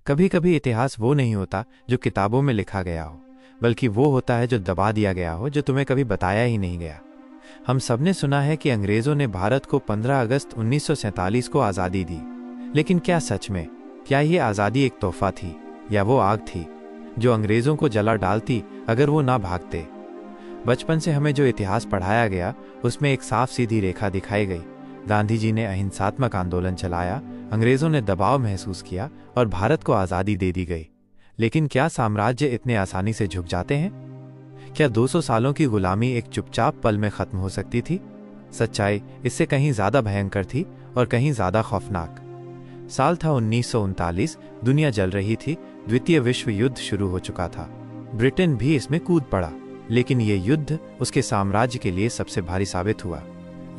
कभी कभी इतिहास वो नहीं होता जो किताबों में लिखा गया हो, बल्कि वो होता है जो दबा दिया गया हो, जो तुम्हें कभी बताया ही नहीं गया। हम सबने सुना है कि अंग्रेजों ने भारत को 15 अगस्त 1947 को आज़ादी दी, लेकिन क्या सच में, क्या ये आज़ादी एक तोहफा थी या वो आग थी जो अंग्रेजों को जला डालती अगर वो ना भागते? बचपन से हमें जो इतिहास पढ़ाया गया उसमें एक साफ सीधी रेखा दिखाई गई। गांधी जी ने अहिंसात्मक आंदोलन चलाया, अंग्रेजों ने दबाव महसूस किया और भारत को आज़ादी दे दी गई। लेकिन क्या साम्राज्य इतने आसानी से झुक जाते हैं? क्या 200 सालों की गुलामी एक चुपचाप पल में खत्म हो सकती थी? सच्चाई इससे कहीं ज्यादा भयंकर थी और कहीं ज्यादा खौफनाक। साल था 1939, दुनिया जल रही थी, द्वितीय विश्व युद्ध शुरू हो चुका था। ब्रिटेन भी इसमें कूद पड़ा, लेकिन ये युद्ध उसके साम्राज्य के लिए सबसे भारी साबित हुआ।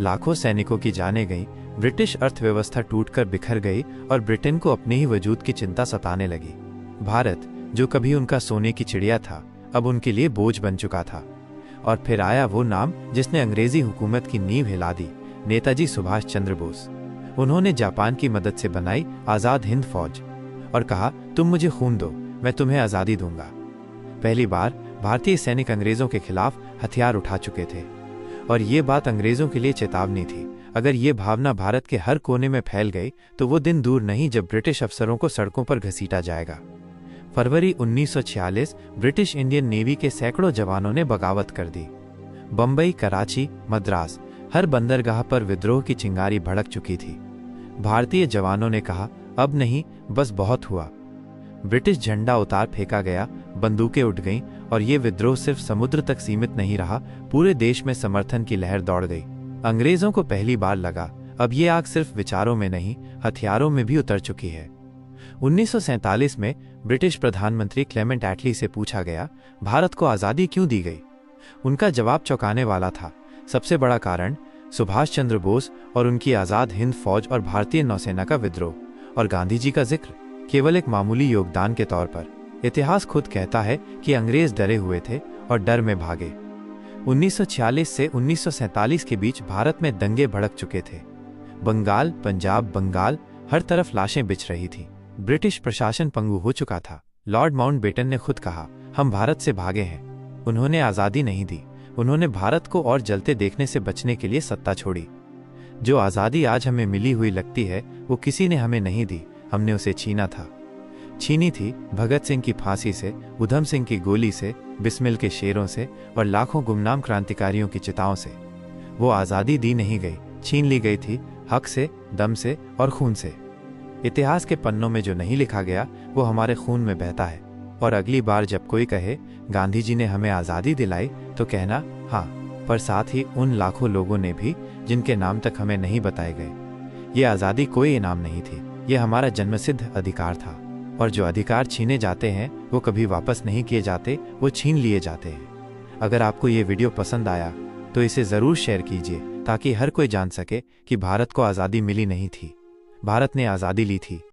लाखों सैनिकों की जानें गईं, ब्रिटिश अर्थव्यवस्था टूटकर बिखर गई और ब्रिटेन को अपने ही वजूद की चिंता सताने लगी। भारत, जो कभी उनका सोने की चिड़िया था, अब उनके लिए बोझ बन चुका था। और फिर आया वो नाम जिसने अंग्रेजी हुकूमत की नींव हिला दी, नेताजी सुभाष चंद्र बोस। उन्होंने जापान की मदद से बनाई आज़ाद हिंद फौज और कहा, तुम मुझे खून दो, मैं तुम्हें आज़ादी दूंगा। पहली बार भारतीय सैनिक अंग्रेजों के खिलाफ हथियार उठा चुके थे और ये बात अंग्रेजों के लिए चेतावनी थी। अगर ये भावना भारत के हर कोने में फैल गई तो वो दिन दूर नहीं जब ब्रिटिश अफसरों को सड़कों पर घसीटा जाएगा। फरवरी 1946, ब्रिटिश इंडियन नेवी के सैकड़ों जवानों ने बगावत कर दी। बंबई, कराची, मद्रास, हर बंदरगाह पर विद्रोह की चिंगारी भड़क चुकी थी। भारतीय जवानों ने कहा, अब नहीं, बस बहुत हुआ। ब्रिटिश झंडा उतार फेंका गया, बंदूकें उठ गईं और ये विद्रोह सिर्फ समुद्र तक सीमित नहीं रहा, पूरे देश में समर्थन की लहर दौड़ गई। अंग्रेजों को पहली बार लगा, अब ये आग सिर्फ विचारों में नहीं, हथियारों में भी उतर चुकी है। 1947 में ब्रिटिश प्रधानमंत्री क्लेमेंट एटली से पूछा गया, भारत को आज़ादी क्यों दी गई? उनका जवाब चौंकाने वाला था। सबसे बड़ा कारण सुभाष चंद्र बोस और उनकी आज़ाद हिंद फौज और भारतीय नौसेना का विद्रोह, और गांधी जी का जिक्र केवल एक मामूली योगदान के तौर पर। इतिहास खुद कहता है कि अंग्रेज डरे हुए थे और डर में भागे। 1946 से 1947 के बीच भारत में दंगे भड़क चुके थे। बंगाल, पंजाब, बंगाल, हर तरफ लाशें बिछ रही थी। ब्रिटिश प्रशासन पंगु हो चुका था। लॉर्ड माउंटबेटन ने खुद कहा, हम भारत से भागे हैं। उन्होंने आज़ादी नहीं दी, उन्होंने भारत को और जलते देखने से बचने के लिए सत्ता छोड़ी। जो आज़ादी आज हमें मिली हुई लगती है वो किसी ने हमें नहीं दी, हमने उसे छीना था। छीनी थी भगत सिंह की फांसी से, उधम सिंह की गोली से, बिस्मिल के शेरों से और लाखों गुमनाम क्रांतिकारियों की चिताओं से। वो आज़ादी दी नहीं गई, छीन ली गई थी, हक से, दम से और खून से। इतिहास के पन्नों में जो नहीं लिखा गया वो हमारे खून में बहता है। और अगली बार जब कोई कहे गांधी जी ने हमें आज़ादी दिलाई, तो कहना, हाँ, पर साथ ही उन लाखों लोगों ने भी जिनके नाम तक हमें नहीं बताए गए। ये आज़ादी कोई इनाम नहीं थी, ये हमारा जन्मसिद्ध अधिकार था। और जो अधिकार छीने जाते हैं वो कभी वापस नहीं किए जाते, वो छीन लिए जाते हैं। अगर आपको ये वीडियो पसंद आया तो इसे ज़रूर शेयर कीजिए, ताकि हर कोई जान सके कि भारत को आज़ादी मिली नहीं थी, भारत ने आज़ादी ली थी।